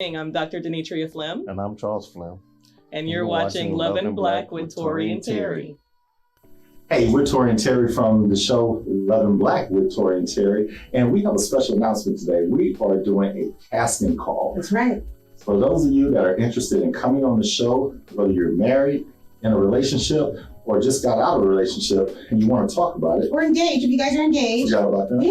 I'm Dr. Denitria Flem. And I'm Charles Flem. And you're watching Love and Black with Tory and Teri. Hey, we're Tory and Teri from the show Love and Black with Tory and Teri. And we have a special announcement today. We are doing a casting call. That's right. For those of you that are interested in coming on the show, whether you're married, in a relationship, or just got out of a relationship and you want to talk about it. Or engaged, if you guys are engaged. Forgot about that?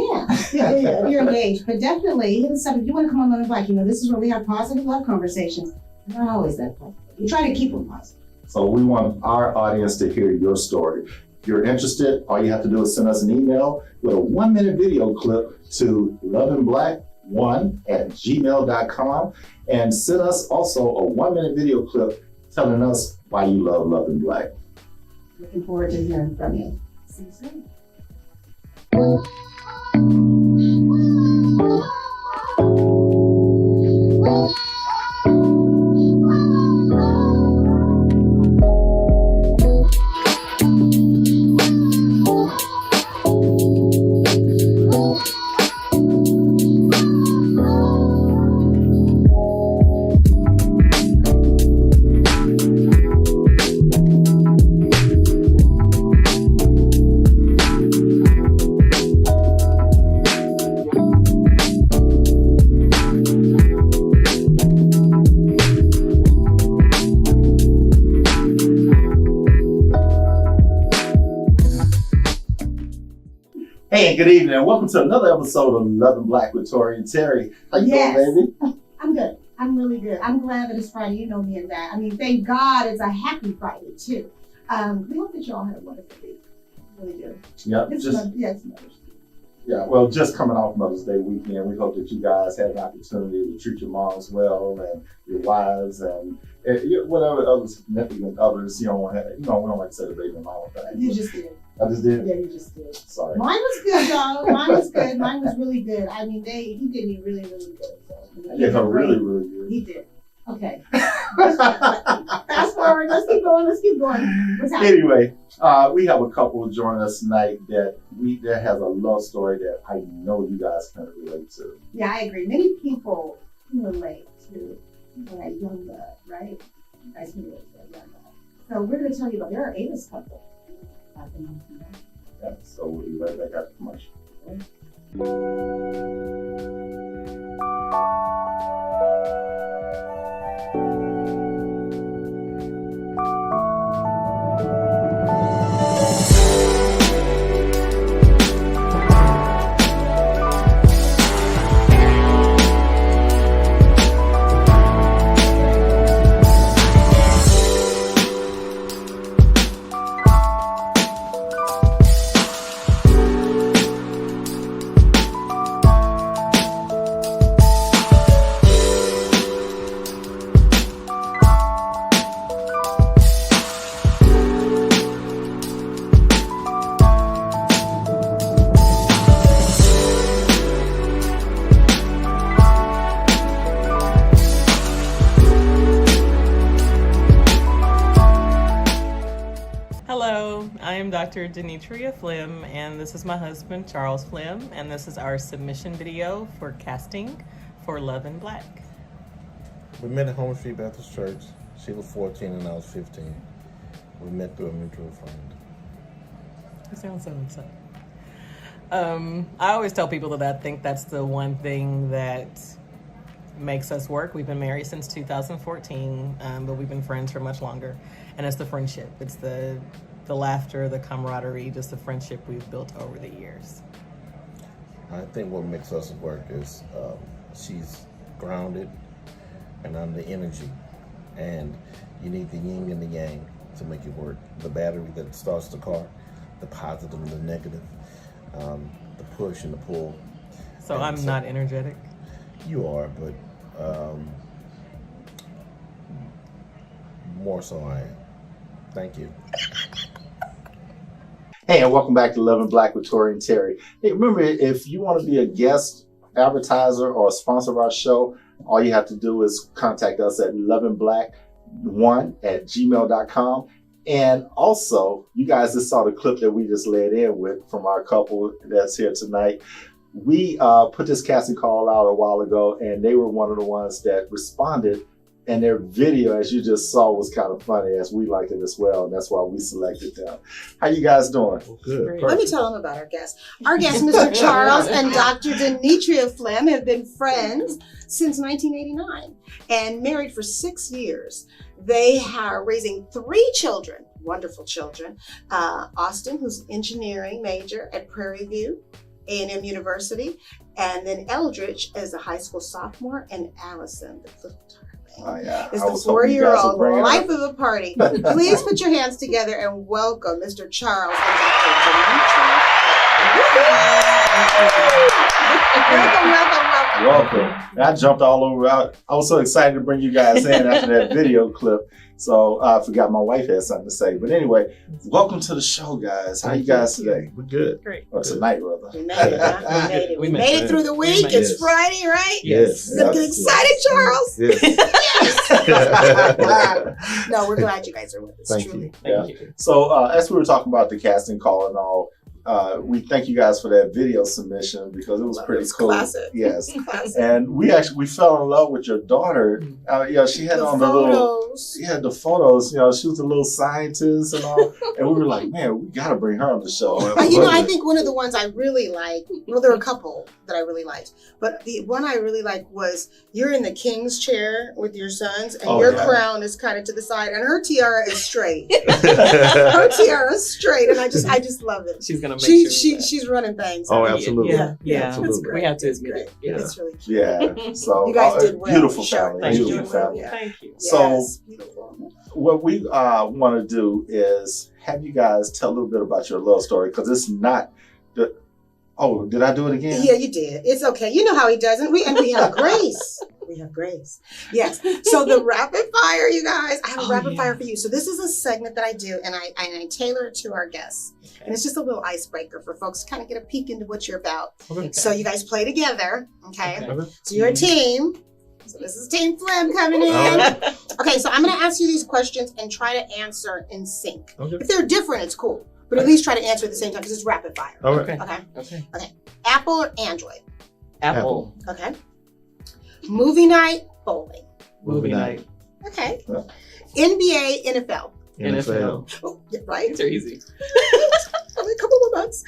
Yeah, you're engaged. But definitely, hit us up if you want to come on Love and Black. You know, this is where we have positive love conversations. They're not always that positive. We try to keep them positive. So we want our audience to hear your story. If you're interested, all you have to do is send us an email with a 1-minute video clip to loveandblack1@gmail.com and send us also a 1-minute video clip telling us why you love Love and Black. Looking forward to hearing from you. See you soon. Hey, good evening, and welcome to another episode of Love and Black with Tory and Teri. How you doing, baby? I'm good. I'm really good. I'm glad that it's Friday. You know me and that. I mean, thank God it's a happy Friday, too. We hope that you all had a wonderful week. Really do. Yep. It's Mother's Day. Yeah, well, just coming off Mother's Day weekend, we hope that you guys had an opportunity to treat your moms well and your wives and whatever other significant others. We don't like to say the baby mama thing. You just did. I just did? Yeah, you just did. Sorry. Mine was good, y'all. Mine was good. Mine was really good. I mean, he did me really, really good. So, Yeah, really, really good. He did. Okay. Fast forward. Let's keep going. What's happening? Anyway, we have a couple joining us tonight that has a love story that I know you guys can relate to. Yeah, I agree. Many people can relate to that young love, right? You guys can relate to that young love. So we're going to tell you about, there are A-list couples. Yeah, so we'll be right back after commercial. Hello, I am Dr. Denitria Flem, and this is my husband, Charles Flem, and this is our submission video for casting for Love and Black. We met at Home Street Baptist Church. She was 14 and I was 15. We met through a mutual friend. You sound so upset. I always tell people that I think that's the one thing that makes us work. We've been married since 2014, but we've been friends for much longer. And it's the friendship. It's the laughter, the camaraderie, just the friendship we've built over the years. I think what makes us work is she's grounded and under energy. And you need the yin and the yang to make it work. The battery that starts the car, the positive and the negative, the push and the pull. So and I'm not energetic? You are, but more so I am. Thank you. Hey, and welcome back to Love and Black with Tory and Teri. Hey, remember, if you want to be a guest advertiser or a sponsor of our show, all you have to do is contact us at loveandblack1@gmail.com. And also, you guys just saw the clip that we just led in with from our couple that's here tonight. we put this casting call out a while ago, and they were one of the ones that responded. And their video, as you just saw, was kind of funny, as we liked it as well. And that's why we selected them. How you guys doing? Good. Let me tell them about our guests. Our guests, Mr. Charles and Dr. Denitria Flem, have been friends since 1989 and married for 6 years. They are raising 3 children, wonderful children. Austin, who's an engineering major at Prairie View A&M University, and then Eldridge is a high school sophomore, and Allison, the little Yeah. is I the was hoping you guys would 4-year-old bring it up. life of a party. Please put your hands together and welcome Mr. Charles and Dr. Denitria. Welcome. Welcome. I jumped all over. I was so excited to bring you guys in after that video clip. So I forgot my wife had something to say. But anyway, welcome to the show, guys. How you guys today? We're good. Great. Or tonight, rather. We made it. Huh? We made it. We made it through the week. made it. It's Friday, right? Yes. You're gonna get excited, Charles. Yes. No, we're glad you guys are with us. Thank truly. you. Thank you. So as we were talking about the casting call and all, we thank you guys for that video submission because it was pretty It's cool. classic. Yes. Classic. And we fell in love with your daughter. She had The on the little, photos. the photos. She was a little scientist and all. And we were like, man, we got to bring her on the show. I think one of the ones I really like, well, there were a couple that I really liked, but the one I really liked was you're in the king's chair with your sons, and Oh, your yeah. crown is kind of to the side, and her tiara is straight. Her tiara is straight, and I just love it. She's gonna make sure. of that. She's running things. Oh, I mean, absolutely. Yeah. Absolutely. We have to It's admit great. it. Yeah. It's really cute. Yeah. So You guys did well, beautiful for sure. family. Thank Beautiful you. family. Yeah. Thank you. So- Yes, beautiful. What we want to do is have you guys tell a little bit about your love story because it's not the. Oh, did I do it again? Yeah, you did. It's okay. You know how he does it. We have grace. We have grace. Yes. So the rapid fire, you guys. I have a Oh, rapid yeah. fire for you. So this is a segment that I do, and I tailor it to our guests, and it's just a little icebreaker for folks to kind of get a peek into what you're about. Okay. So you guys play together, okay? Okay. So you're a team. So this is Team Flem coming in. Okay. Okay, so I'm going to ask you these questions and try to answer in sync. Okay. If they're different, it's cool, but at least try to answer at the same time because it's rapid fire. Okay. Okay. Okay. Okay. Apple or Android? Apple. Okay. Movie night, bowling. Movie night. Okay. Yeah. NBA, NFL. NFL. Oh, yeah, right? These are easy. Only a couple more months.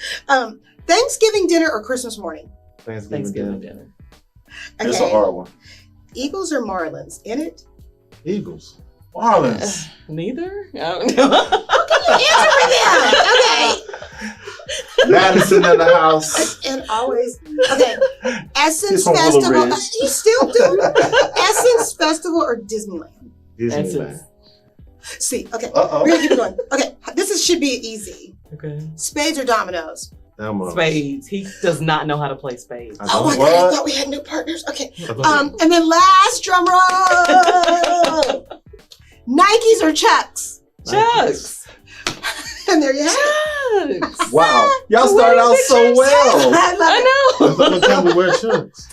Thanksgiving dinner or Christmas morning? Thanksgiving dinner. It's a Okay. hard one. Eagles or Marlins? In it? Eagles. Marlins. Neither? I don't know. Answer for them. Okay. Madison in the house. And always, okay. Essence He's from Willow Festival. Ridge. You still do? Essence Festival or Disneyland? Disneyland. Essence. See, okay. Uh-oh. We're gonna keep it going. Okay, should be easy. Okay. Spades or dominoes? Dominoes. Spades. He does not know how to play spades. I Oh my What? god, I thought we had new partners. Okay. don't- And then last drum roll. Nikes or Chucks? Chucks. And there you have it. Chucks. Wow. Y'all started out so well. I love it. I know. What time we wear shirts?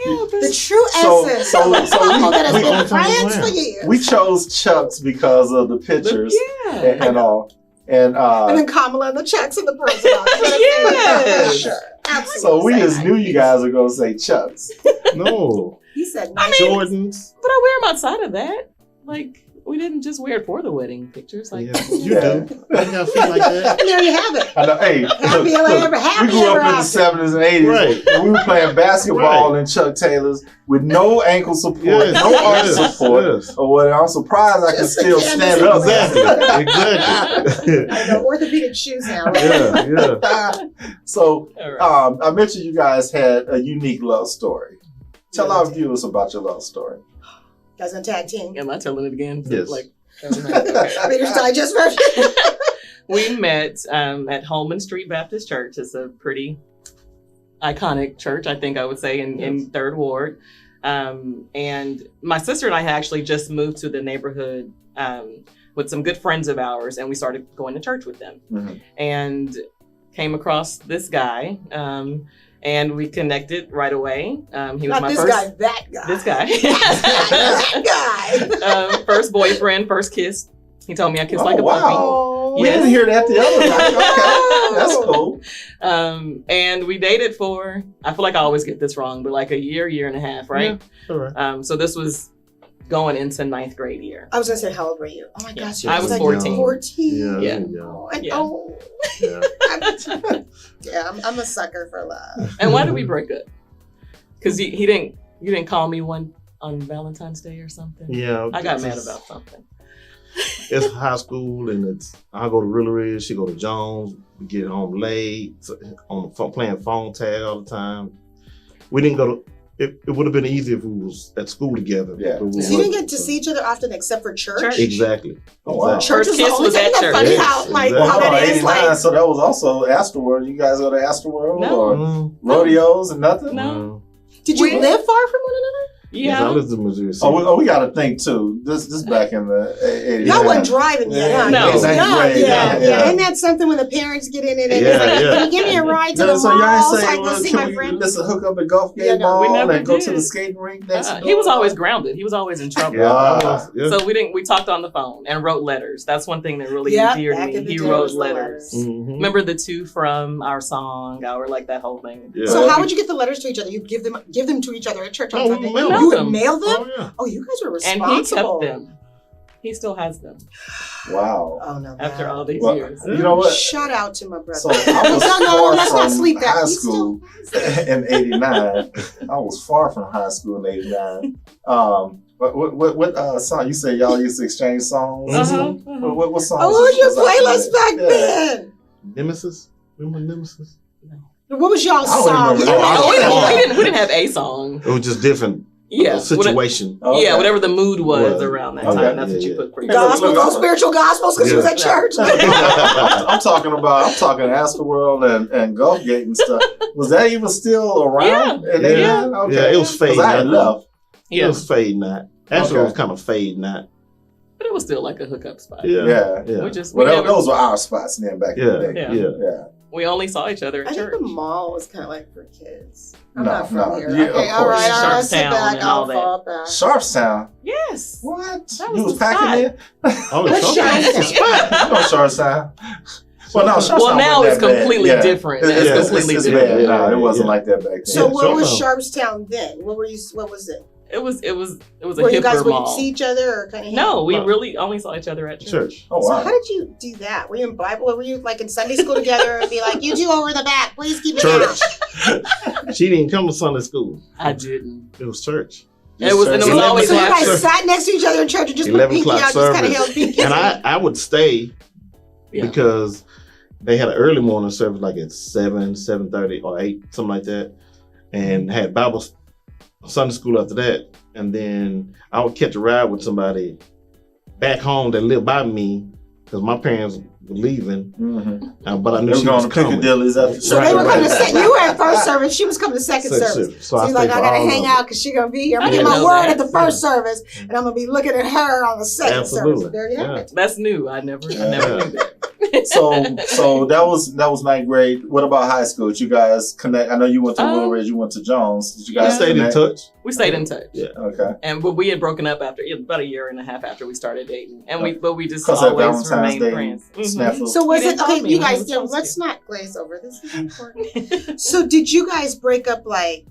Yeah, but The true So- essence so- of a so couple that has we- been we- friends for years. We chose Chucks because of the pictures yeah. and all. And And then Kamala and the Chucks and the pearls. Yes. For sure. Absolutely. so we Say just that. knew you guys were going to say Chucks. No. He said I Nike. mean- Jordans. But I wear them outside of that. Like, we didn't just wear it for the wedding pictures. Like, Yeah, you Yeah. do. You got feet like that. And there you have it. I know. Hey, Happy look, ever, look, happy we grew ever up in the after. 70s and 80s. Right. And we were playing basketball Right. in Chuck Taylors with no ankle support, Yes, no arm yes, support. yes. Or what? I'm surprised I can Just a still canvas stand up. Exactly. Exactly. I know orthopedic shoes now. Right? Yeah, yeah. So all right. I mentioned you guys had a unique love story. Tell Yeah, our we did. viewers about your love story. Guys on tag team. Am I telling it again? Yes. Like, Reader's Digest version. we met at Holman Street Baptist Church. It's a pretty iconic church, I think I would say, in Third Ward. And my sister and I had actually just moved to the neighborhood with some good friends of ours, and we started going to church with them. Mhm. And came across this guy, and we connected right away. He was Not my this first. guy, that guy. This guy. that guy. First boyfriend, first kiss. He told me I kissed like a puppy. Oh, We didn't hear that the other night. Okay, that's cool. And we dated for, I feel like I always get this wrong, but like a year and a half, right? All right. So this was going into 9th grade year. I was gonna say, how old were you? Oh my gosh, I was like 14. 14. Yeah. Oh, and, Yeah. oh. Yeah. I'm a sucker for love. And why did we break up? Because you didn't call me one on Valentine's Day or something? Yeah. I got mad about something. It's high school, and I go to Ridge, she go to Jones. We get home late, on the phone, playing phone tag all the time. We didn't go to. It would have been easier if we was at school together. Yeah. but we So you didn't wasn't. get to see each other often except for church? Church. Exactly. Oh, wow. Church is First the kiss only was thing at that's church. funny Yes, how, like, exactly. how Hold on, that is, 89, like, so that was also Astroworld. You guys go to Astroworld No. or rodeos and nothing? No. did you We- live far from one another? Yes, I Yeah. lived in Missouri City. We got to think too. This back in the 80s. Y'all wasn't driving yet, huh? No. You was Ninth young, grade, yeah. Isn't that something when the parents get in it and Yeah, it's like, yeah. can you give me a ride to No, the so y'all mall ain't so I say, can go well, see can my we friend? let's hook up at golf game Yeah, no, we ball never and go to did. the skating rink next door? He was always grounded. He was always in trouble. Yeah, Wow. I was, yeah. So we talked on the phone and wrote letters. That's one thing that really Yeah, endeared back me. in the He day wrote was the letters. letters. Mhm. Remember the two from our song, our like that whole thing. Yeah. So how would you get the letters to each other? You give them to each other at church on Oh, we Sunday. mailed You them. would mail them? Oh yeah. Oh, you guys were And responsible. he kept them. He still has them Wow. Oh no! after all these Well, years. you know what? Shout out to my brother. So I was No, let's far not from sleep that. high He still school in '89. I was far from high school in '89. What song you say? Y'all used to exchange songs. Uh-huh. What songs? Oh, what was your was out playlist there? back then? Nemesis. Remember Nemesis? What was y'all's I don't song? remember You that. know, We didn't have a song. It was just different. Yeah. Situation. Okay. Yeah, whatever the mood was Was. around that Okay. time. That's what Yeah, you yeah. put for your Gospel, Look, those spiritual gospels, because she was Yeah. at church. I'm talking Astroworld and Gulfgate and stuff. Was that even still around? Yeah. in Yeah. 89? Okay. Yeah, it was fading 'Cause I had out. left. It Yeah. was fading out. Actually, Okay. it was kind of fading out. But it was still like a hookup spot. Yeah. Yeah. Yeah. We just Well, we, never, those were our spots then back in the Yeah. day. Yeah. Yeah. Yeah. we only saw each other I at think church. the mall was kind of like for kids. I'm No, not from no. here. Yeah, Okay, of all right, course. all right. Sit Sharpstown back. and all I'll that. fall back. Sharpstown. Yes. What? That You was was the packing spot. in? Oh, What's it's something. Sharpstown? You know Sharpstown. Well, no, Sharpstown Well, now wasn't it's that bad. completely Yeah. different. It's, It's it's, completely it's different. bad. No, it wasn't Yeah. like that back then. So Yeah, what was Sharpstown. Sharpstown then? What was it? It was a Where you guys hipper would mall. see each other or kind of No, we No. really only saw each other at church. Church. Oh, So wow. how did you do that? Were you in Bible? Were you like in Sunday school together and be like, you two over the back, please keep it Church. down? She didn't come to Sunday school. I didn't. It was church. It was, and it was 11 always So you o'clock guys service. sat next to each other in church and just put 11 pinky o'clock out, just kind of service. held pinky. And I would stay Yeah. because they had an early morning service like at 7:30 or 8, something like that. And had Bible Sunday school after that. And then I would catch a ride with somebody back home that lived by me because my parents were leaving. Mm-hmm. But I They knew were she going was to coming. Piccadilly's after So they were Right, coming to right. you were at first service, she was coming to second Second service. shift. So I he's like, stayed I for gotta all hang of out because she's gonna be here. I'm I gonna get didn't my know word that. at the first service, and I'm gonna be looking at her on the second Absolutely. service. There you have Yeah. it. That's new. I never knew that. So that was ninth grade. What about high school? Did you guys connect? I know you went to Willow Ridge, you went to Jones. Did you I guys stayed in connect? touch. We stayed in touch. Yeah. Okay. But we had broken up after about a year and a half after we started dating, and we just 'Cause that always Valentine's remained Day friends. Mhm. snafu. So was He it didn't okay? tell me You when he guys, was you know, supposed let's to. not glaze over. This is important. So did you guys break up like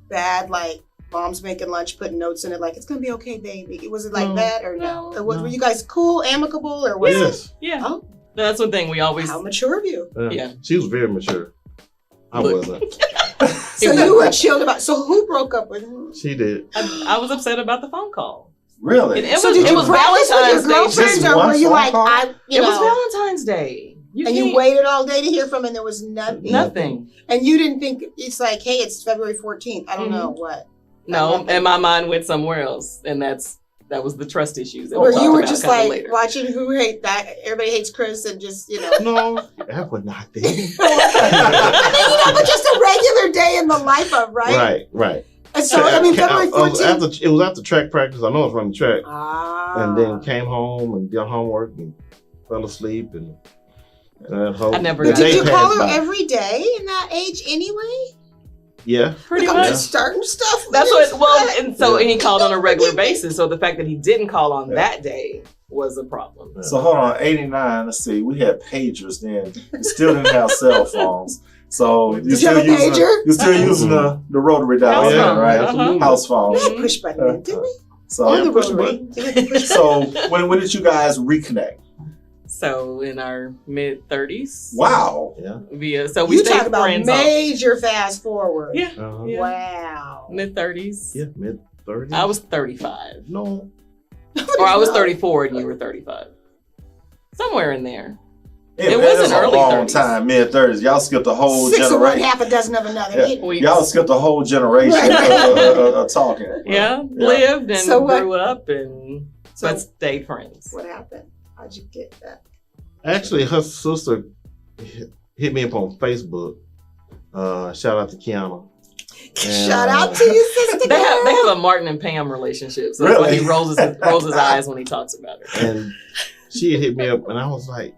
bad, like mom's making lunch, putting notes in it, like it's gonna be okay, baby? Was it like No. that or no? No. Were you guys cool, amicable, or was it? Yes. Yeah, Oh, that's one thing we always. how mature of you? Yeah. She was very mature. I Look. wasn't. So you were chilled about. So who broke up with who? She did. I was upset about the phone call. Really? It So was, did it you was practice with your Valentine's Day. girlfriends, Just or one were you phone like, call? you It know, was Valentine's Day. and can't- you waited all day to hear from, him and there was nothing. Nothing. And you didn't think it's like, hey, it's February 14th. I don't Mm-hmm. know what. No, and my mind went somewhere else, and that was the trust issues. That we Where talked you were about just kinda like later. watching Who Hate That. Everybody hates Chris, and just No, that was not there. I mean, but just a regular day in the life of right. Right. And so I mean, February I was 14th. it was after track practice. I know I was running track, Ah. and then came home and did homework and fell asleep and that whole. I never the got But day did you passed call her by. every day in that age anyway? Yeah. Pretty Like, I'm much. just starting stuff. That's what. Well, and so Yeah. and he called on a regular basis. So the fact that he didn't call on that day was a problem. So hold on, 89. Let's see, we had pagers then. We still didn't have cell phones. So Did you have a pager? you're still using the rotary dial, House phone, right? uh-huh. House phone. We had push button, didn't we? So, On the push rotary. button. So when did you guys reconnect? So in our mid 30s. Wow. So we You stayed talk about friends. major fast forward. Yeah. Yeah. Wow. Mid 30s. Yeah, mid 30s. I was 35. No. Or I was 34 and you were 35. Somewhere in there. It wasn't was a early long 30s. time, mid 30s. Y'all skipped a whole 6 of one, generation. half a dozen of another. Yeah. We- Y'all skipped a whole generation Right. of talking. Yeah, lived and So what- grew up and So- but stayed friends. What happened? How'd you get that? Actually, her sister hit me up on Facebook. Shout out to Kiana. And, Shout out to you, sister. They girl. have a Martin and Pam relationship. So that's why Really? he rolls his eyes when he talks about her. And she had hit me up, and I was like,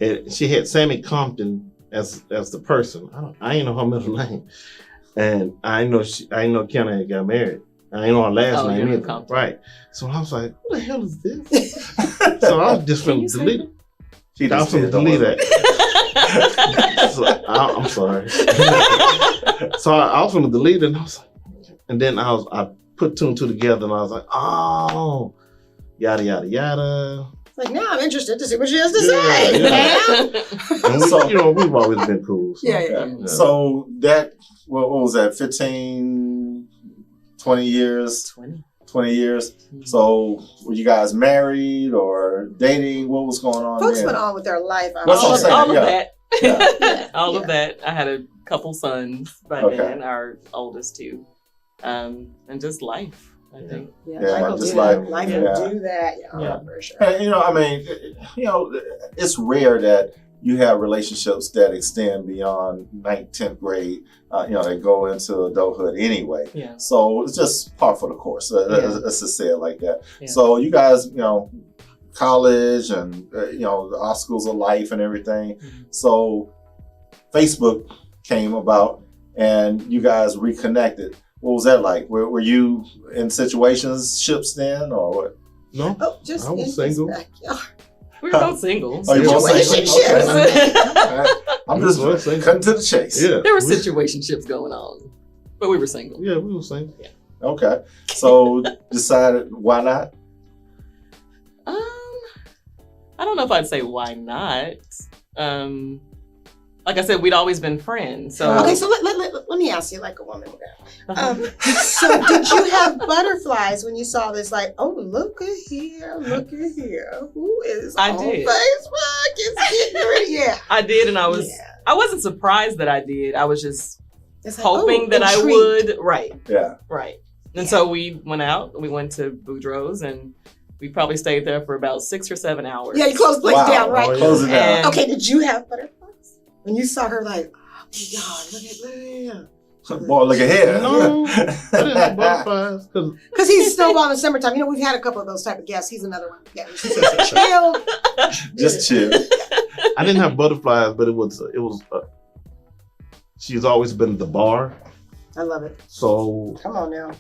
and she had Sammy Compton as the person. I ain't know her middle name, and I know Kiana had got married. I ain't know her last Oh, name you know either. Compton. Right. So I was like, what the hell is this? So I was just Can going you to say delete it. She I was going to delete that. So I'm sorry. So I was going to delete it, and I was like, and then I put two and two together, and I was like, oh, yada yada yada. Like, now I'm interested to see what she has to Yeah, say. yeah. Ma'am. And we, So- we've always been cool. So. Yeah, yeah. Yeah. So that, what was that, 15, 20 years? 20 years. So were you guys married or dating? What was going on Folks there? went on with their life. That's what I'm saying, all of yeah. that. Yeah. all Yeah. of that. I had a couple sons by Okay. then, our oldest two. And just life, I think. Yeah, Yeah, life will just do like- that. Life yeah. will do that. Yeah, Yeah. for sure. And, I mean, it's rare that you have relationships that extend beyond 9th, 10th grade. They go into adulthood anyway. Yeah. So it's just par for the course. Yeah. Let's just say it like that. Yeah. So you guys, college and, the obstacles of life and everything. Mhm. So Facebook came about and you guys reconnected. What was that like? Were you in situationships then or what? No, Oh, just I was in his single. backyard. We were both single. Oh, you both Situationships. single? Okay. I'm just We were single. cutting to the chase. Yeah, There were we- situationships going on, but we were single. Yeah, we were single. Okay. So decided why not? I don't know if I'd say why not. Like I said, we'd always been friends. So Okay, so let me ask you like a woman. So did you have butterflies when you saw this? Like, oh, look at here. Who is I on did. Facebook? It's getting ready. Yeah. I did, and I Yeah. wasn't surprised that I did. I was just It's like, hoping oh, that I intrigued. would. Right. Yeah. Right. And so we went out. We went to Boudreaux's, and we probably stayed there for about 6 or 7 hours. Yeah, you closed the place Wow. down, right? Oh, yeah. Close it down. And- Okay, did you have butterflies? When you saw her, like, oh my God, look at Boy, look ahead. No, I didn't have butterflies because because he's snowball in the summertime. We've had a couple of those type of guests. He's another one. Yeah, he's just chill. Just chill. I didn't have butterflies, but it was. She's always been at the bar, I love it. so Come on now.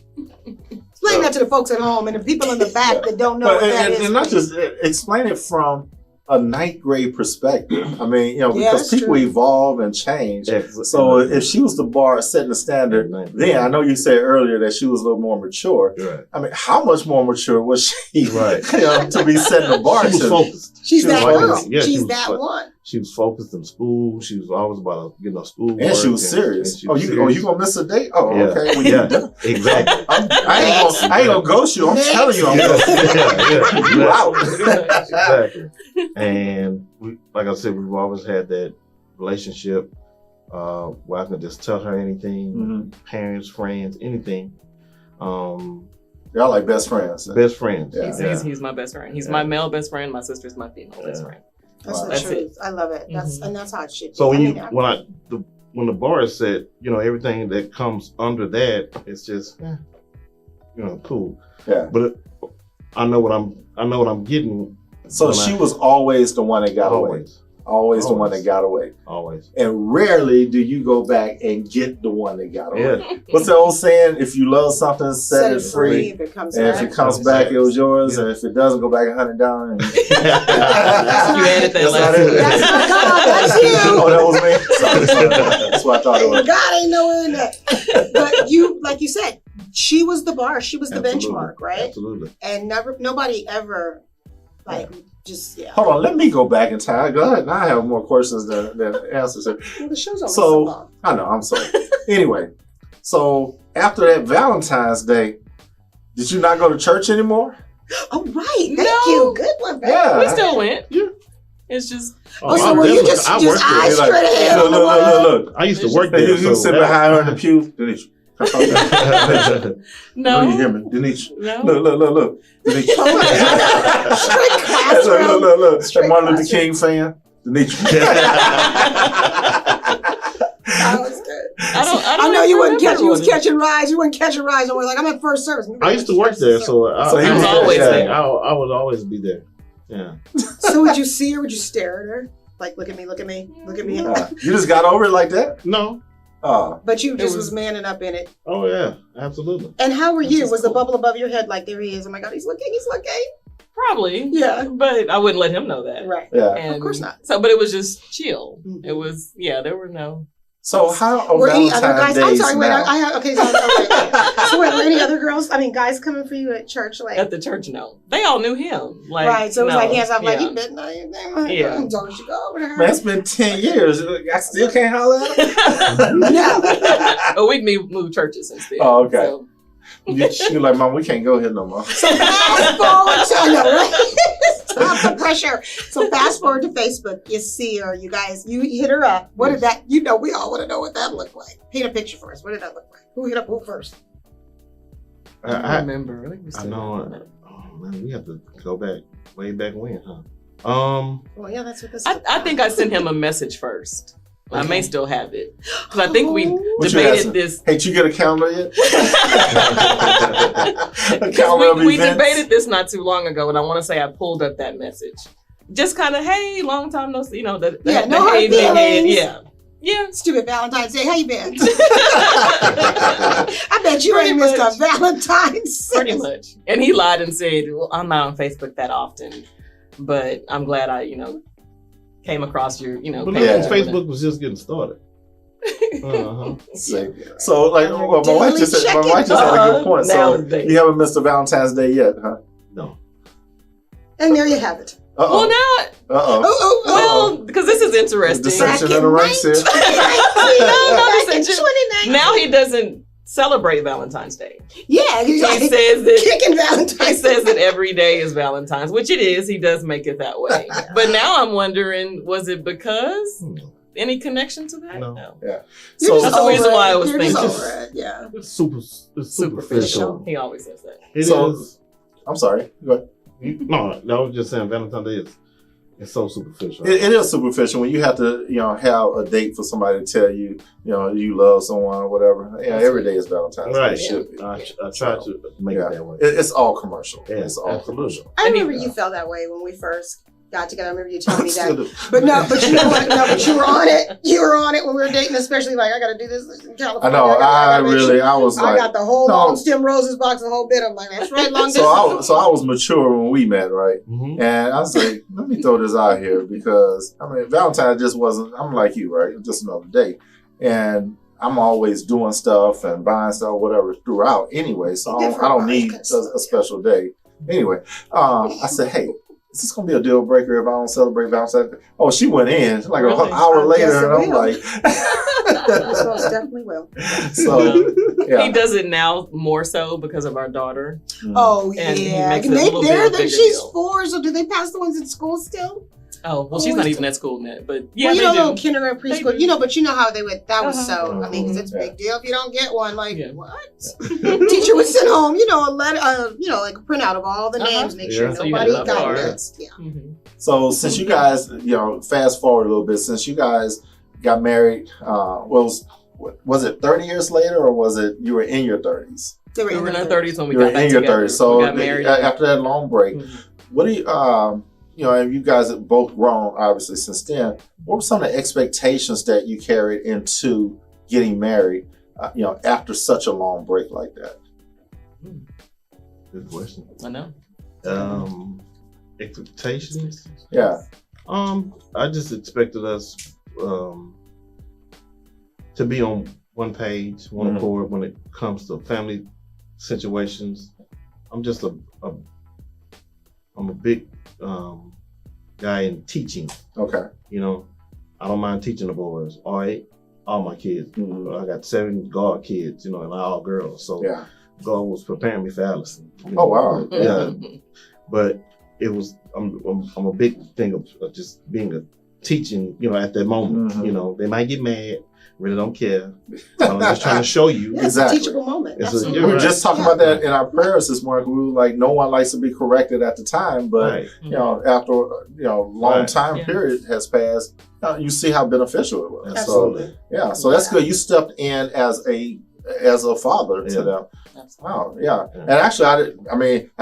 Explain that to the folks at home and the people in the back that don't know But, what that is. and not just explain it from a 9th grade perspective. I mean, Yeah, because that's people true. evolve and change. excellent. So if she was the bar setting the standard, then I know you said earlier that she was a little more mature. right, I mean, how much more mature was she Right. to be setting the bar she was to? focused. She's she was that like girl. this. Yeah, she She's was that like- one. She was focused in school. She was always about getting her school. And she was serious. You gonna miss a date? Oh, Yeah. okay. Well, Yeah. you done. Exactly. I ain't gonna ghost you. I'm telling you, I'm Yeah, gonna you out. Exactly. And we, like I said, we've always had that relationship where I can just tell her anything, Mhm. parents, friends, anything. Y'all like best friends. Best friends. Yeah. He's my best friend. He's Yeah. my male best friend. My sister's my female best Yeah. friend. That's Wow. the That's truth. I love it. That's Mhm. and that's how it should be. So I mean, when the bar is set, everything that comes under that, it's just, cool. Yeah. But I know what I'm getting. So When she I- was always the one that got away. Always. Always the one that got away. Always. And rarely do you go back and get the one that got away. Yeah. What's the old saying? If you love something, set it free. If it comes And back. if it comes back, it was yours. And if it doesn't go back, $100 down. And... You added that That's last not it. That's not God, that's you. Oh, that was me. Sorry. That's what I thought it was. God ain't nowhere in that. But you, like you said, she was the bar. She was the Absolutely. benchmark, right? Absolutely. And nobody ever, like, just, yeah. Hold on, let me go back in time. Go ahead. Now I have more questions than answers here. Well, the show's almost So, long. I know, I'm sorry. Anyway, so after that Valentine's Day, did you not go to church anymore? Oh, right. Thank No. you. Good one, baby. Yeah. We still went. Yeah. It's just Oh, so I were you definitely- just I eyes worked there. You're like, straight ahead look, on the look, wall? look. I used to It's work Hey, there. you sit that- behind her in the pew. Denise. no. You hear me? Denise. No. Look. Denise. Straight Look, classroom. look. That Straight Martin Luther classroom. King fan. Denise. That was good. I I know you wasn't remember catching. You was one. catching rides. You wasn't catching rides. And we're like, I'm at first service. I used to work there, so So he I was always there. I would always be there. Yeah. So would you see her? Would you stare at her? Like, look at me, look at me, look at me. You just got over it like that? No. But you just was- was manning up in it. Oh yeah. Absolutely. And how were Which you? is Was the cool. bubble above your head like, there he is? Oh my God, he's looking. Probably. Yeah. But I wouldn't let him know that. Right. Yeah. And Of course not. So, but it was just chill. Mhm. It was, there were no. So how on Were any Valentine's other guys? I'm Days sorry. Wait. now? I have. Okay. So were any other girls? I mean, guys coming for you at church? Like, At the church, no. They all knew him. Like, right. So it was no. like hands off. Like, Yeah. you bet not. Yeah. Don't you go over to her? Man, it's been 10 years. I still can't holler at her? No. But we've moved churches since then. Oh, okay. So. You're like, Mom, we can't go here no more. Fast forward to, I know, right? Stop the pressure. So fast forward to Facebook. You see her. You guys, you hit her up. What did that? We all want to know what that looked like. Paint a picture for us. What did that look like? Who hit up who first? I don't I remember. I think we I still know. remember. Oh man, we have to go back way back when, huh? Well, yeah, that's what this. I think I sent him a message first. I may still have it. Because I think we What you debated asking? this. Hey, did you get a calendar yet? A 'Cause calendar of we events? debated this not too long ago, and I want to say I pulled up that message. Just kind of, hey, long time no see, the no hard hey thing, feelings. yeah. Yeah. Stupid Valentine's Day. How you been? I bet you Pretty ain't missed much. a Valentine's. Pretty much. And he lied and said, well, I'm not on Facebook that often, but I'm glad I, came across your, But page Yeah. look, or Facebook was just getting started. Uh-huh. So, like, well, my wife just said, my wife just had a good point. So, Nowadays. you haven't missed a Valentine's Day yet, huh? No. And there you have it. Well, Uh-oh. now, Uh-oh. well, because this is interesting. Deception in the ranks here. No, Back in deception. 2019. Now he doesn't celebrate Valentine's Day. Yeah, He he's like, says that kicking he Valentine's. says that every day is Valentine's, which it is. He does make it that way. But now I'm wondering, was it because any connection to that? No. You're So, just That's the over reason it. why I was You're just thinking. over it. Yeah. It's superficial. Superficial. He always says that. It So- is. I'm sorry. Go ahead. No, I was just saying Valentine's Day it's so superficial. It is superficial when you have to, have a date for somebody to tell you, you love someone or whatever. Yeah, every day is Valentine's Day. Right. It should be. I try to make Yeah. it that way. It's all commercial. Yeah, It's all absolutely. commercial. I remember Yeah. you felt that way when we first got together. I remember you telling me Still that. do. But you know what? No, but you were on it. You were on it when we were dating, especially like, I got to do this in I California. know. I gotta make really, sure- I was I like, got the whole No. long stem roses box, the whole bit. I'm like, that's right, long so distance. I was mature when we met, right? Mm-hmm. And I was like, let me throw this out here because Valentine just wasn't. I'm like you, right? It was just another day, and I'm always doing stuff and buying stuff, whatever, throughout anyway. So I don't need a special day. Anyway, I said, hey, is this gonna be a deal breaker if I don't celebrate Valentine's Day? Oh, she went in like Really? an hour I later, guess it and I'm will. like, This most definitely will. so yeah. He does it now more so because of our daughter. Oh, And he yeah. makes it a little bit of a bigger She's deal. 4, so do they pass the ones in school still? Oh, well, she's not even at school yet, but yeah, Well, you they know, do. kindergarten, They preschool, do. but you know how they would, that was Uh-huh. so, I mean, 'cause it's a big deal if you don't get one, like, Yeah. what? Teacher would send home, a letter, like a printout of all the names, make sure Yeah. So you nobody had got enough missed. Yeah. Mhm. So since you guys, fast forward a little bit, since you guys got married, was it 30 years later or was it you were in your 30s? They We were in our 30s when we You were got back in your together. 30s. So we got married. after that long break, Mhm. what do you and you guys have both grown obviously since then. What were some of the expectations that you carried into getting married, after such a long break like that? Good question. I know. Expectations? Yeah. I just expected us to be on one page, one Mhm. accord when it comes to family situations. I'm just I'm a big guy in teaching. Okay. I don't mind teaching the boys. All my kids. Mhm. I got 7 God kids, and all girls. So Yeah. God was preparing me for Allison. Oh, wow. Yeah. But it was I'm a big thing of just being a teaching, at that moment. Mhm. They might get mad, really don't care. I'm just trying to show you. Yeah, it's Exactly. a teachable moment. It's a- Absolutely. you're We were right. just talking about that in our prayers this morning. We were like, no one likes to be corrected at the time, but Right. after long Right. time Yeah. period has passed, you see how beneficial it was. Absolutely. So that's good. You stepped in as a father to Yeah. them. Absolutely. Wow, yeah. Yeah. And actually, I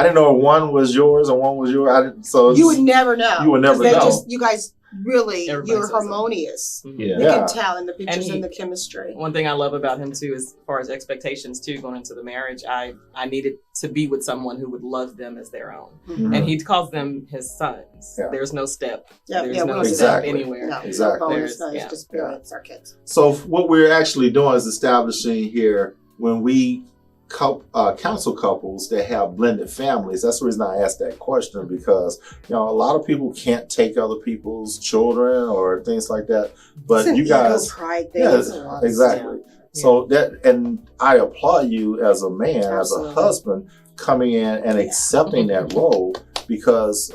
didn't know if one was yours and one was yours. You would never know. You would never 'Cause they're know. You guys really, Everybody you're says that. harmonious. Yeah. You Yeah. can tell in the pictures he- and the chemistry. One thing I love about him too is, as far as expectations too, going into the marriage, I needed to be with someone who would love them as their own, Mhm. and he calls them his sons. Yeah. There's no step. Yeah, There's yeah, we no don't do step Exactly. anywhere. No, Exactly. no bonus, no, There's- it's just yeah. parents, our kids. So what we're actually doing is establishing here when we counsel couples that have blended families. That's the reason I asked that question, because a lot of people can't take other people's children or things like that. But It's an you guys, ego pride thing. yeah, It's a lot of exactly. Yeah. So and I applaud you as a man, as a Absolutely. husband, coming in and Yeah. accepting that role, because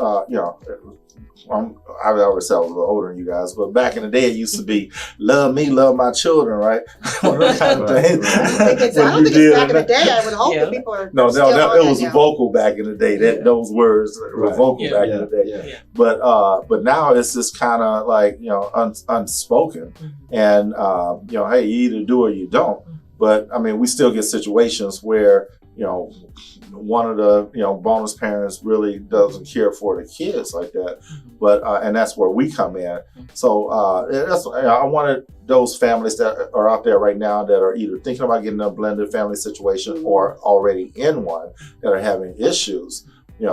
I always say I was a little older than you guys, but back in the day it used to be love me, love my children, right? One of those kind of Right, things. right. I don't think it's When you back did in the it. day. I would hope Yeah. that people are No, still on it was that now. vocal back in the day. Yeah. Those words were Right. vocal Yeah. back in the day. Yeah. But now it's just kind of like unspoken, and hey, you either do or you don't. But we still get situations where one of the bonus parents really doesn't care for the kids like that. But and that's where we come in. So I wanted those families that are out there right now that are either thinking about getting a blended family situation or already in one that are having issues.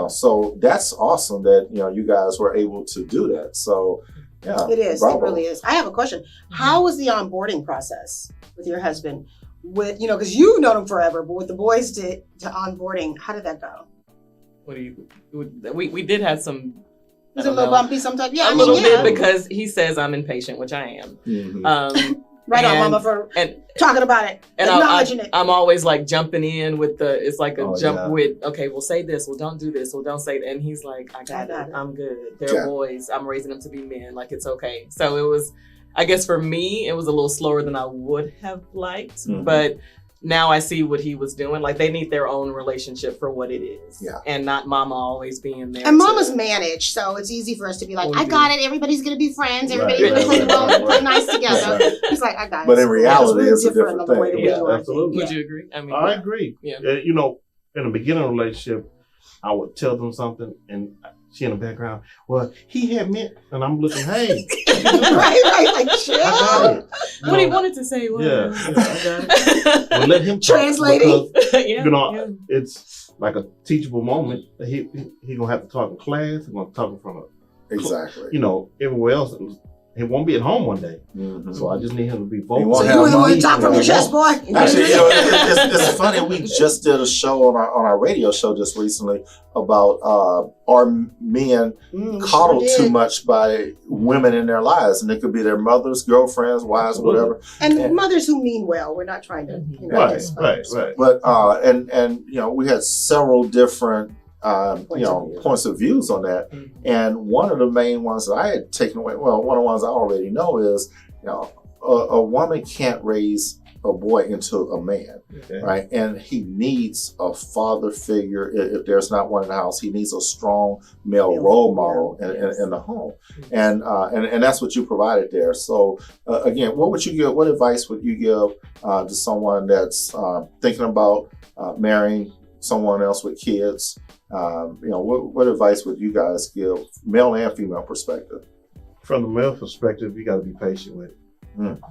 So that's awesome that you guys were able to do that. So yeah, It is. bravo. It really is. I have a question. How was the onboarding process with your husband? With because you've known him forever, but with the boys to onboarding, how did that go? We did have some. I Was it a don't little know, bumpy sometimes? Yeah, a little bit, because he says I'm impatient, which I am. Mhm. right on, and- Mama, for and talking about it, and acknowledging it. I'm always like jumping in with it's like a Oh, jump yeah. with, okay, well say this, well don't do this, well don't say that. And he's like, I got it, I'm good. They're Yeah. boys, I'm raising them to be men, like it's okay. So it was, I guess for me, it was a little slower than I would have liked, Mhm. but now I see what he was doing. Like they need their own relationship for what it is, Yeah. and not Mama always being there. And to- Mama's managed, so it's easy for us to be like, We I do. got it. Everybody's gonna be friends. Right, Everybody's right, gonna play right, well, right. nice together. Right. He's like, I got it. But in reality, we're it's a different different on the way thing. that we Yeah, do our absolutely. Would thing. you agree? I mean, I agree. Yeah. In the beginning of the relationship, I would tell them something, and she in the background, well, he had meant, and I'm looking, hey, right, like I chill. got it. You what he know, wanted to say was, Yeah, I got it. Well, let him talk, Translating. because, yeah, yeah. It's like a teachable moment. He gonna have to talk in class. He's gonna talk in front of Exactly. everywhere else. He won't be at home one day, Mhm. so I just need him to be won't vocal. have You the one money, to talk from your you chest, boy. Actually, it's funny. We just did a show on our radio show just recently about are men coddled Sure too did. much by women in their lives, and it could be their mothers, girlfriends, wives, Absolutely. whatever. And mothers who mean well. We're not trying to, Right, despise. right. But and we had several different points of views on that, Mhm. and one of the main ones that I had taken away. Well, one of the ones I already know is a woman can't raise a boy into a man. Okay. Right, and he needs a father figure. If there's not one in the house, he needs a strong male role model in the home, and that's what you provided there. So again, what would you give? What advice would you give to someone that's thinking about marrying someone else with kids, what advice would you guys give, male and female perspective? From the male perspective, you got to be patient with it.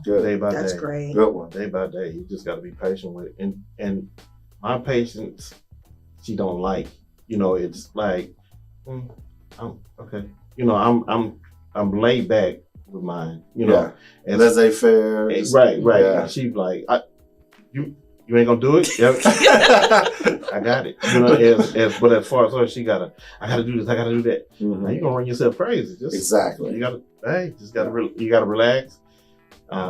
Good. Day by That's day. great. Good one. Day by day, you just got to be patient with it. And my patience, she don't like. It's like, I'm okay. I'm laid back with mine. Yeah. and Laissez-faire. right. Yeah. And she's like, you ain't gonna do it? Yep. I got it. But as far as her, I gotta do this, I gotta do that. Now you gonna run yourself crazy. Exactly. You gotta relax.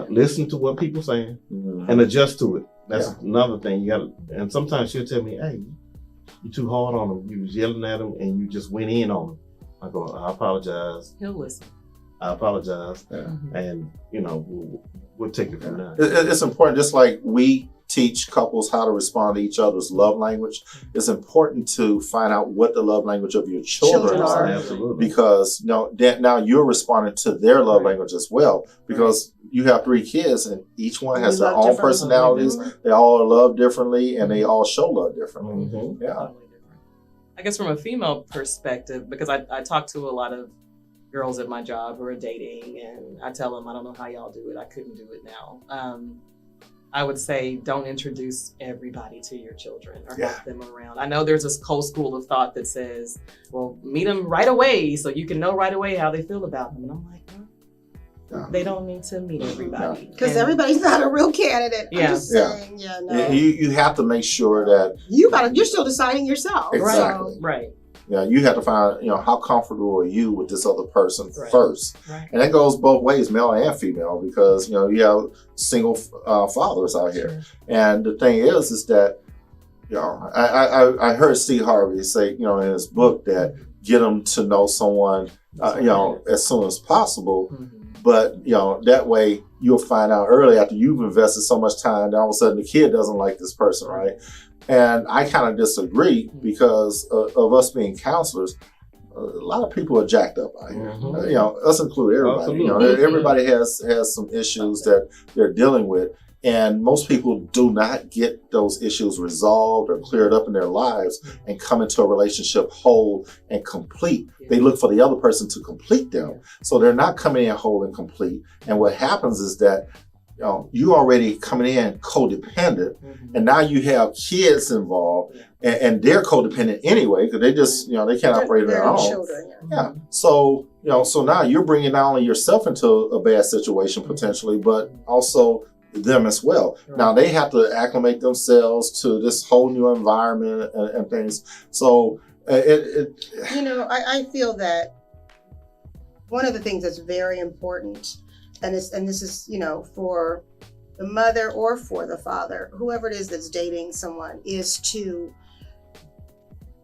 Listen to what people saying and adjust to it. That's another thing. You gotta. And sometimes she'll tell me, "Hey, you too hard on them. You was yelling at them and you just went in on them." I go, "I apologize. He'll listen. I apologize." Yeah. And we'll take it from there. It's important, just like we teach couples how to respond to each other's love language. It's important to find out what the love language of your children are, Absolutely. because now you're responding to their love language as well. Because you have 3 kids, and each one has their own personalities. They all are loved differently, and they all show love differently. Mm-hmm. Yeah. Totally different. I guess from a female perspective, because I talk to a lot of girls at my job who are dating, and I tell them, I don't know how y'all do it. I couldn't do it now. I would say don't introduce everybody to your children or help them around. I know there's this cold school of thought that says, well, meet them right away so you can know right away how they feel about them. And I'm like, no, they don't need to meet everybody. Because everybody's not a real candidate. Yeah. I'm just saying, no. You have to make sure that You're still deciding yourself. Exactly. So. Right. you have to find how comfortable are you with this other person first. Right. And that goes both ways, male and female, because you have single fathers out here. And the thing is that I heard Steve Harvey say in his book that get them to know someone as soon as possible. Mm-hmm. But that way you'll find out early after you've invested so much time that all of a sudden the kid doesn't like this person, right? And I kind of disagree because of us being counselors. A lot of people are jacked up out here. Mm-hmm. Us include everybody. Absolutely. Everybody has some issues that they're dealing with, and most people do not get those issues resolved or cleared up in their lives and come into a relationship whole and complete. They look for the other person to complete them, so they're not coming in whole and complete. And what happens is that you already coming in codependent, and now you have kids involved, and they're codependent anyway because they just they can't operate on their own. Children, So so now you're bringing not only yourself into a bad situation potentially, but also them as well. Now they have to acclimate themselves to this whole new environment and things. So I feel that one of the things that's very important. And this is, for the mother or for the father, whoever it is that's dating someone, is to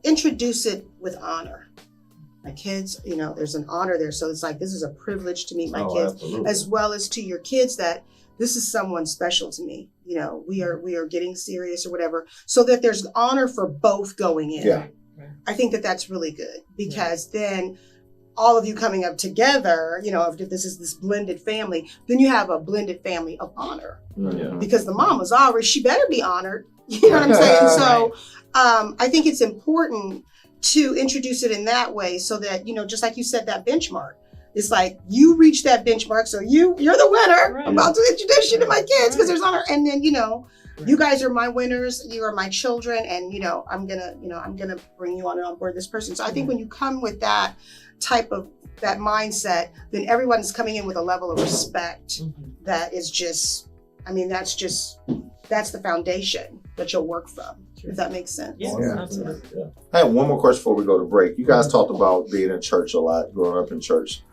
introduce it with honor. My kids, there's an honor there. So it's like, this is a privilege to meet my kids, absolutely. As well as to your kids that this is someone special to me. We are getting serious or whatever, so that there's honor for both going in. Yeah. I think that that's really good because then all of you coming up together, if this is this blended family, then you have a blended family of honor. Because the mom was she better be honored. You know what I'm saying? So I think it's important to introduce it in that way so that, just like you said, that benchmark. It's like you reach that benchmark, so you're the winner. I'm about to introduce you to my kids because there's honor. And then, you guys are my winners, you are my children, and I'm gonna bring you on board this person. So I think when you come with that type of that mindset, then everyone's coming in with a level of respect that is just, that's the foundation that you'll work from, if that makes sense. Yeah, absolutely. Yeah. I have one more question before we go to break. You guys talked about being in church a lot, growing up in church.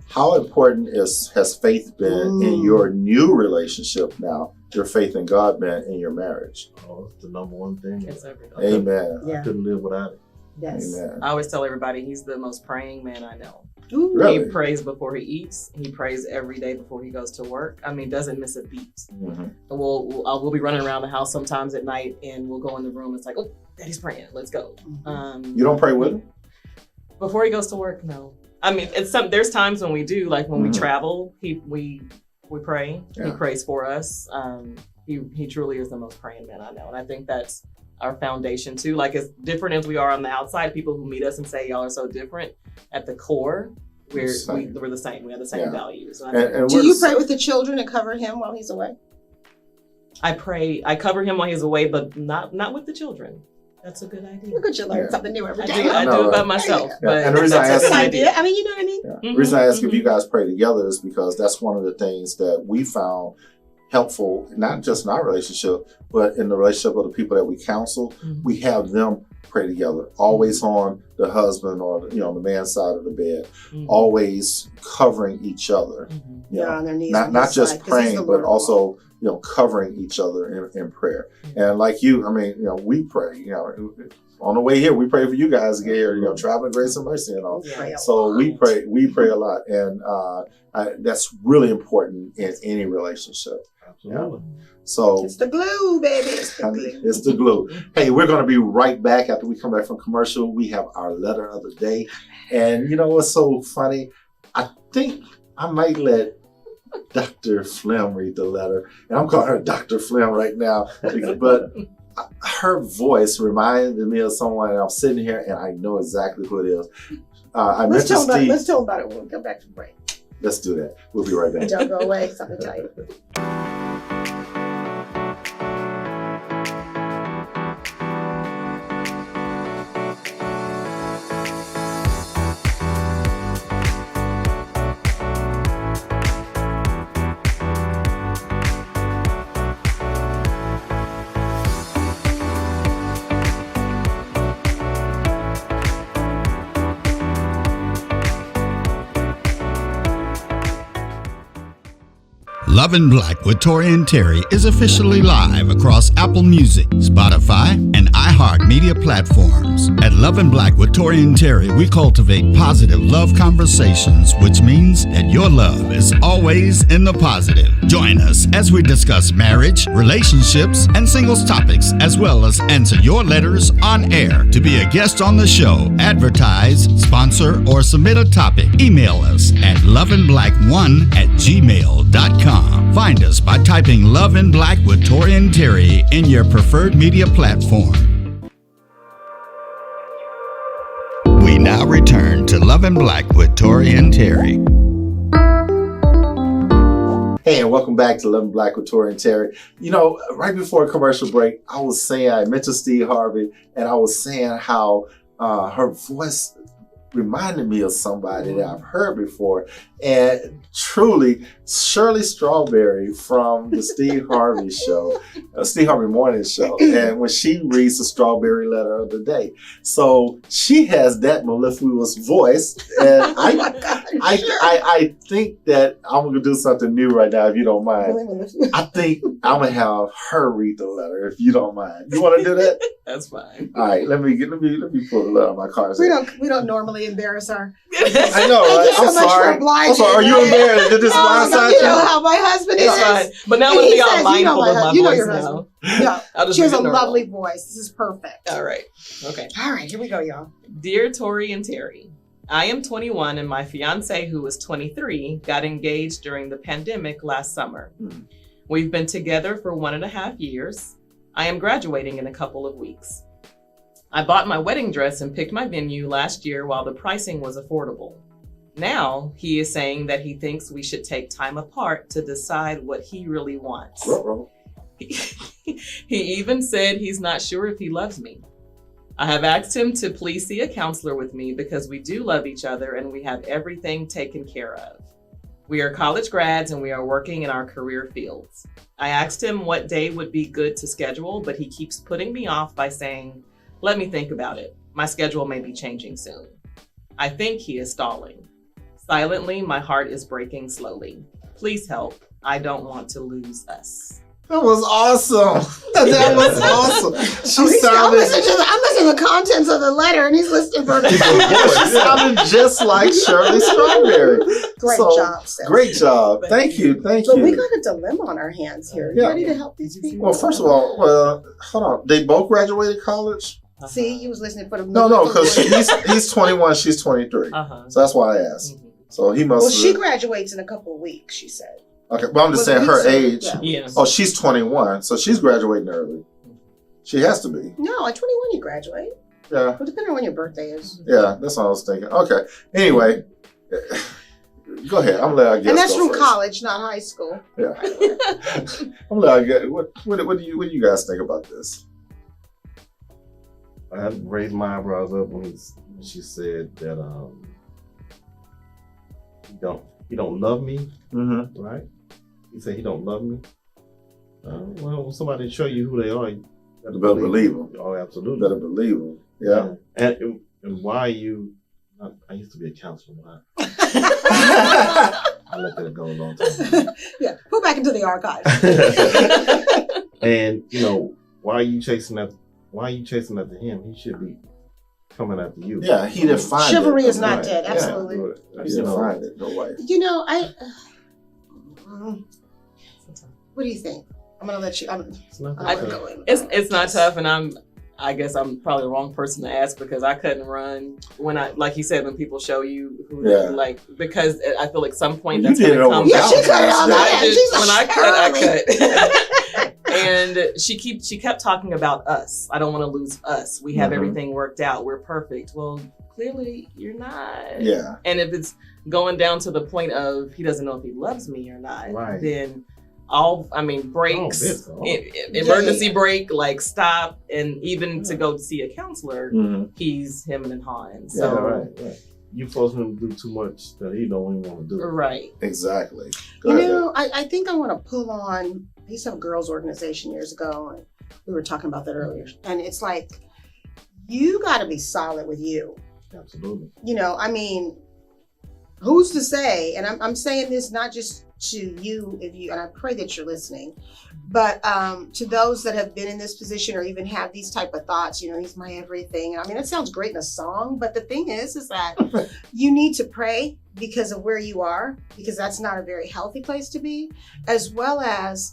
How important has faith been in your new relationship now? Your faith in God been in your marriage? Oh, it's the number one thing. It's everything. Amen. I couldn't live without it. Yes. Amen. I always tell everybody he's the most praying man I know. Ooh. Really? He prays before he eats. He prays every day before he goes to work. Doesn't miss a beat. We'll be running around the house sometimes at night, and we'll go in the room. It's like, oh, Daddy's praying. Let's go. You don't pray with him? Before he goes to work? No. There's times when we do, like when we travel, we pray. Yeah. He prays for us. He truly is the most praying man I know, and I think that's our foundation too. Like, as different as we are on the outside, people who meet us and say y'all are so different, at the core, we're the same. We have the same values. And do you pray with the children and cover him while he's away? I cover him while he's away, but not with the children. That's a good idea. Look at you learn something new every day. I do it by myself. But and the reason I ask, idea. I mean, you know what I mean? Yeah. The reason I ask if you guys pray together is because that's one of the things that we found helpful, not just in our relationship, but in the relationship of the people that we counsel. We have them pray together, always on the husband or the man's side of the bed, always covering each other. On their knees, not just praying, but also covering each other in prayer. And like you, I mean, we pray. On the way here, we pray for you guys to get here. Traveling grace and mercy and all. So we pray a lot, and that's really important in any relationship. Absolutely. So it's the glue, baby. It's the glue. Hey, we're going to be right back after we come back from commercial. We have our letter of the day, and you know what's so funny? I think I might let Dr. Flem read the letter, and I'm calling her Dr. Flem right now, but her voice reminded me of someone, and I'm sitting here and I know exactly who it is. Let's tell them about it when we come back from break. Let's do that. We'll be right back. Don't go away. Something to tell you. Love in Black with Tory and Teri is officially live across Apple Music, Spotify, and iHeartMedia platforms. At Love in Black with Tory and Teri, we cultivate positive love conversations, which means that your love is always in the positive. Join us as we discuss marriage, relationships, and singles topics, as well as answer your letters on air. To be a guest on the show, advertise, sponsor, or submit a topic, email us at loveandblack1@gmail.com. Find us by typing Love in Black with Tory and Teri in your preferred media platform. We now return to Love in Black with Tory and Teri. Hey, and welcome back to Love in Black with Tory and Teri. Right before a commercial break, I mentioned Steve Harvey, and I was saying how her voice reminded me of somebody that I've heard before. And truly, Shirley Strawberry from the Steve Harvey show, Steve Harvey Morning Show, and when she reads the Strawberry Letter of the Day. So she has that mellifluous voice, and I think that I'm going to do something new right now, if you don't mind. I think I'm going to have her read the letter, if you don't mind. You want to do that? That's fine. All right, let me pull the letter on my card. We don't normally embarrass her. I know, right? I'm sorry. I'm sorry. Are you embarrassed? Did this blindside you? You know how my husband is. Fine. But now we'll be all mindful of my voice now. Yeah. She has a lovely voice. This is perfect. All right. Okay. All right, here we go, y'all. Dear Tory and Teri, I am 21 and my fiance, who is 23, got engaged during the pandemic last summer. We've been together for 1.5 years. I am graduating in a couple of weeks. I bought my wedding dress and picked my venue last year while the pricing was affordable. Now he is saying that he thinks we should take time apart to decide what he really wants. He even said he's not sure if he loves me. I have asked him to please see a counselor with me because we do love each other and we have everything taken care of. We are college grads and we are working in our career fields. I asked him what day would be good to schedule, but he keeps putting me off by saying, "Let me think about it. My schedule may be changing soon." I think he is stalling. Silently, my heart is breaking slowly. Please help. I don't want to lose us. That was awesome. That was awesome. I'm listening to the contents of the letter, and he's listening for She sounded just like Shirley Strawberry. Great job, Seth. Great job. Thank you. But we got a dilemma on our hands here. You ready to help these people? Well, first of all, hold on. They both graduated college? See, you was listening for the No, because he's 21, she's 23. So that's why I asked. So he must. Well, she graduates in a couple of weeks, she said. Okay, but I'm just saying her age. Yeah. Oh, she's 21, so she's graduating early. She has to be. No, at 21 you graduate. Yeah. Well, depending on when your birthday is. Yeah, that's what I was thinking. Okay. Anyway, go ahead. I'm gonna let our guest And that's go from first. college, not high school. Yeah. I'm gonna let our guest, what do you guys think about this? I raised my eyebrows up when she said that he don't love me, Mm-hmm. right? He said he don't love me. Well, when somebody show you who they are, you You better believe them. Oh, You absolutely. better believe them. Yeah. And why are you? I used to be a counselor. But I let that go a long time. Yeah, go back into the archives. And why are you chasing after him? He should be coming after you. Yeah, he didn't find Chivalry it. is not Right. dead, Yeah. absolutely. He didn't find it. No way. What do you think? I'm gonna let you. It's not I that would tough. go in. It's not tough, and I guess I'm probably the wrong person to ask because I couldn't run when like you said, when people show you who Yeah. like, because I feel like some point You that's did going it to over come. Yeah, she cut it out. Yeah. I did, She's when like, I cut. And she kept talking about us. I don't want to lose us. We have Mhm. everything worked out. We're perfect. Well, clearly you're not. Yeah. And if it's going down to the point of he doesn't know if he loves me or not, Right. then breaks, this all. emergency break, like stop, and even to go see a counselor, Mm-hmm. he's him and Han. Yeah, So right. You force him to do too much that he don't even want to do. right. Exactly. Go ahead. I think I want to pull on. I used to have a girls' organization years ago, and we were talking about that earlier. And it's like, you got to be solid with you. Absolutely. Who's to say? And I'm saying this not just to you, and I pray that you're listening, but to those that have been in this position or even have these type of thoughts. He's my everything. I mean, it sounds great in a song, but the thing is that you need to pray because of where you are, because that's not a very healthy place to be, as well as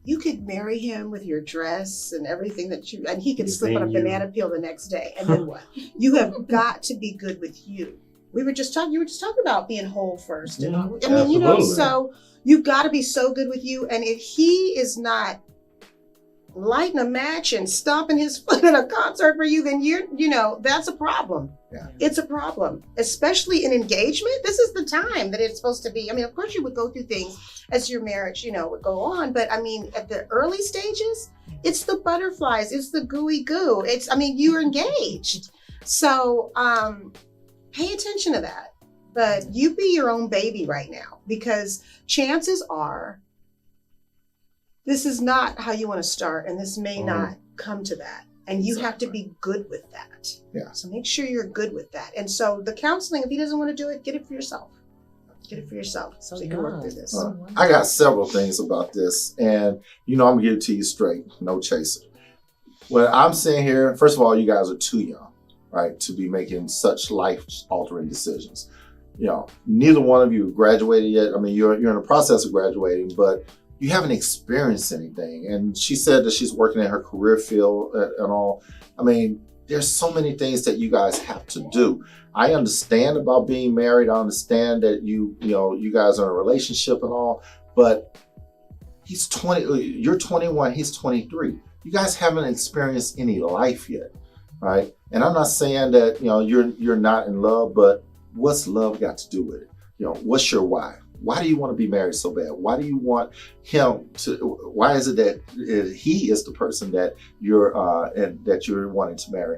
you could marry him with your dress and everything and he could slip on a banana peel the next day. And then what? You have got to be good with you. You were just talking about being whole first. Yeah, absolutely. So you've got to be so good with you. And if he is not lighting a match and stomping his foot at a concert for you, then that's a problem. Yeah. It's a problem, especially in engagement. This is the time that it's supposed to be. I mean, of course you would go through things as your marriage, would go on. But I mean, at the early stages, it's the butterflies, it's the gooey goo. You're engaged. So, pay attention to that. But you be your own baby right now, because chances are this is not how you want to start, and this may not come to that. And you have to be good with that. Yeah. So make sure you're good with that. And so the counseling, if he doesn't want to do it, get it for yourself. Get it for yourself so you can work through this. I got several things about this, and I'm gonna give it to you straight, no chaser. What I'm saying here, first of all, you guys are too young, right, to be making such life-altering decisions. Neither one of you graduated yet. I mean, you're in the process of graduating, but you haven't experienced anything. And she said that she's working in her career field and all. I mean, there's so many things that you guys have to do. I understand about being married. I understand that you guys are in a relationship and all, but he's 20, you're 21, he's 23. You guys haven't experienced any life yet, right? And I'm not saying that, you're not in love, but what's love got to do with it? What's your why? Why do you want to be married so bad? Why do you want him to? Why is it that he is the person that you're wanting to marry?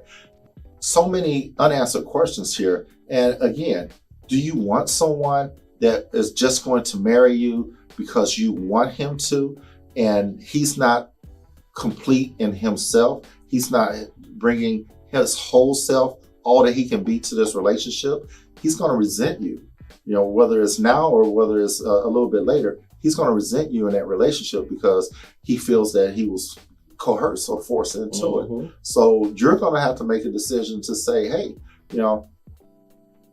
So many unanswered questions here. And again, do you want someone that is just going to marry you because you want him to, and he's not complete in himself? He's not bringing his whole self, all that he can be to this relationship. He's going to resent you. Whether it's now or whether it's a little bit later, he's going to resent you in that relationship because he feels that he was coerced or forced into it. So you're going to have to make a decision to say, hey,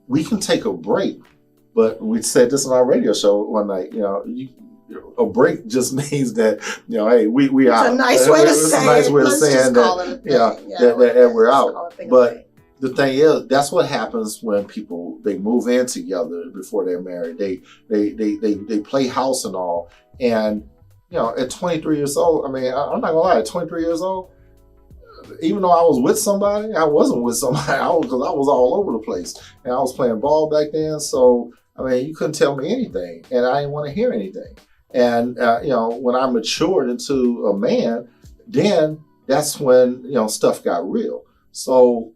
we can take a break. But we said this on our radio show one night, a break just means that, hey, we out. It's a nice way to say it. It's a nice way of Let's saying just call that, it a thing. that we're Let's out. call it a thing. But the thing is, that's what happens when people, they move in together before they're married. They play house and all. And, at 23 years old, I mean, I'm not gonna lie, at 23 years old, even though I was with somebody, I wasn't with somebody. Because I was all over the place, and I was playing ball back then. So I mean, you couldn't tell me anything, and I didn't want to hear anything. And when I matured into a man, then that's when stuff got real. So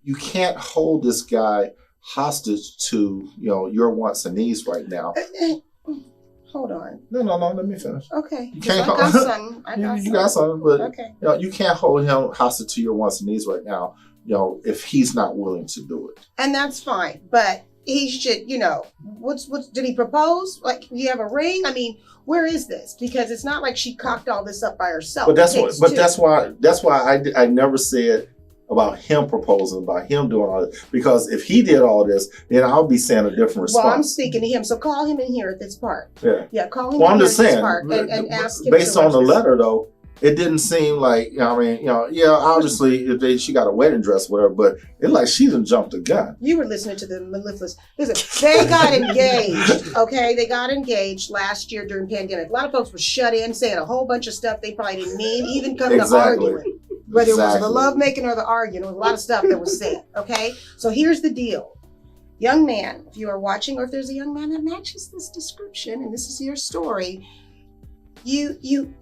you can't hold this guy hostage to your wants and needs right now. Hold on. No. Let me finish. Okay. You can't. I got something. You got something, but okay. You can't hold him hostage to your wants and needs right now. If he's not willing to do it. And that's fine, but he should. What's did he propose? Like, do you have a ring? I mean, where is this? Because it's not like she cocked all this up by herself. But that's why I never said about him proposing, about him doing all this. Because if he did all this, then I'll be saying a different response. Well, I'm speaking to him, so call him in here at this part. Yeah. Yeah, call him Well, in I'm here just at this saying, part and ask him. Based on the letter, though, it didn't seem like, obviously she got a wedding dress with her, but it's like she done jumped the gun. You were listening to the mellifluous. Listen, they got engaged, okay? They got engaged last year during pandemic. A lot of folks were shut in, saying a whole bunch of stuff they probably didn't mean, even come to arguing. Whether it was the lovemaking or the arguing, there was a lot of stuff that was said, okay? So here's the deal. Young man, if you are watching, or if there's a young man that matches this description, and this is your story, you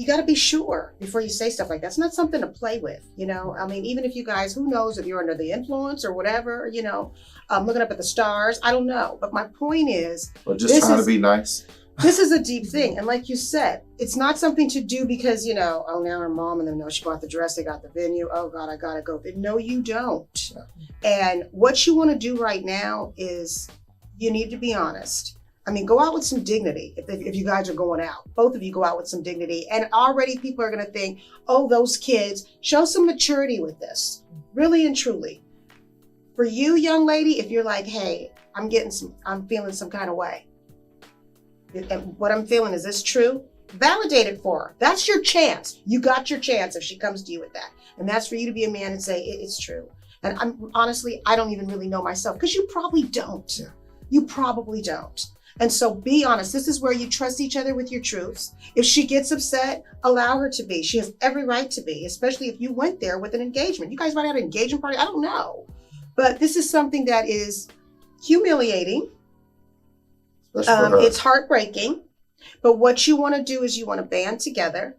got to be sure before you say stuff like that. It's not something to play with, I mean, even if you guys, who knows if you're under the influence or whatever, looking up at the stars, I don't know. But my point is, or just trying to be nice. This is a deep thing. And like you said, it's not something to do because, now her mom and them know she bought the dress, they got the venue. Oh God, I gotta go. No, you don't. Yeah. And what you want to do right now is you need to be honest. I mean, go out with some dignity. If you guys are going out, both of you go out with some dignity. And already people are going to think, oh, those kids, show some maturity with this. Really and truly. For you, young lady, if you're like, hey, I'm feeling some kind of way. And what I'm feeling, is this true? Validate it for her. That's your chance. You got your chance if she comes to you with that. And that's for you to be a man and say, it's true. And I don't even really know myself, because you probably don't. Yeah. You probably don't. And so be honest. This is where you trust each other with your truths. If she gets upset, allow her to be. She has every right to be, especially if you went there with an engagement. You guys might have an engagement party. I don't know. But this is something that is humiliating. It's heartbreaking. But what you want to do is you want to band together.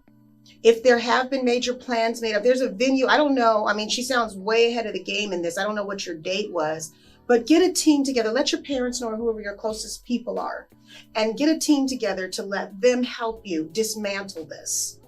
If there have been major plans made up, there's a venue. I don't know. I mean, she sounds way ahead of the game in this. I don't know what your date was. But get a team together. Let your parents know, or whoever your closest people are, and get a team together to let them help you dismantle this.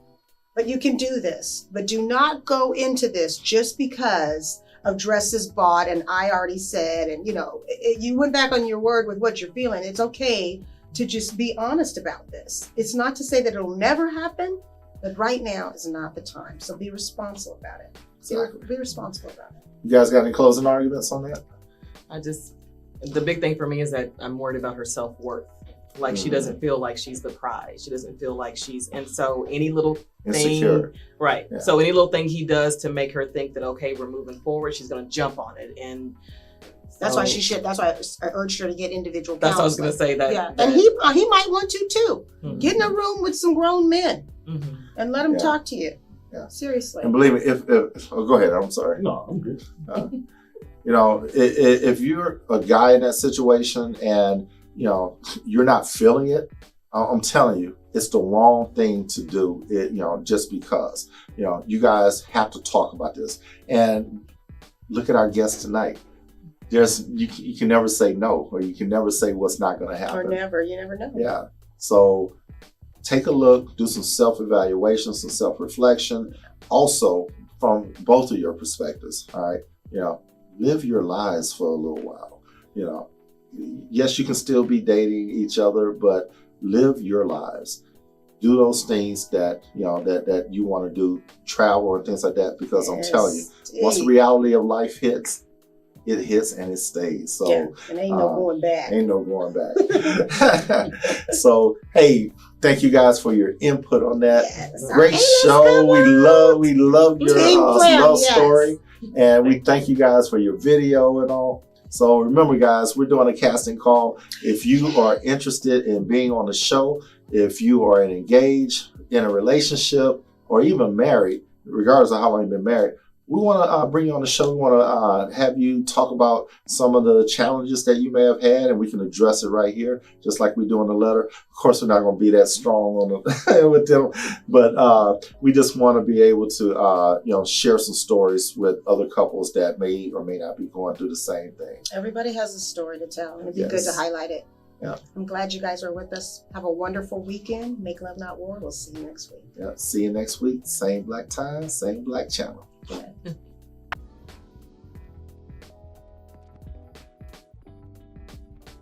But you can do this. But do not go into this just because of dresses bought and I already said, and you went back on your word with what you're feeling. It's okay to just be honest about this. It's not to say that it'll never happen, but right now is not the time. So be responsible about it. Exactly. Be responsible about it. You guys got any closing arguments on that? The big thing for me is that I'm worried about her self-worth. Like, she doesn't feel like she's the prize. She doesn't feel like and so any little insecure. Thing, right. Yeah. So any little thing he does to make her think that, okay, we're moving forward, she's going to jump on it. And that's why that's why I urged her to get individual counseling. That's what I was going to say. That, yeah. And he might want to too. Mm-hmm. Get in a room with some grown men and let them talk to you. Yeah. Seriously. And believe me, if go ahead. I'm sorry. No, I'm good. If you're a guy in that situation and you're not feeling it, I'm telling you, it's the wrong thing to do. Just because you guys have to talk about this. And look at our guest tonight. You can never say no, or you can never say what's not going to happen. You never know. Yeah. So take a look, do some self-evaluation, some self-reflection, also from both of your perspectives. All right. Live your lives for a little while. Yes, you can still be dating each other, but live your lives. Do those things that that you want to do, travel and things like that. Because I'm telling you, once the reality of life hits, it hits and it stays. So and ain't no going back. Ain't no going back. So hey, thank you guys for your input on that. Yes. Great show. We love your love story. And we thank you guys for your video and all. So remember, guys, we're doing a casting call. If you are interested in being on the show, if you are engaged in a relationship or even married, regardless of how long you've been married, we want to bring you on the show. We want to have you talk about some of the challenges that you may have had, and we can address it right here, just like we do in the letter. Of course, we're not going to be that strong on the, with them, but we just want to be able to, share some stories with other couples that may or may not be going through the same thing. Everybody has a story to tell, and it'd be good to highlight it. Yeah. I'm glad you guys are with us. Have a wonderful weekend. Make love, not war. We'll see you next week. Yeah. See you next week. Same black time, same black channel. Yeah.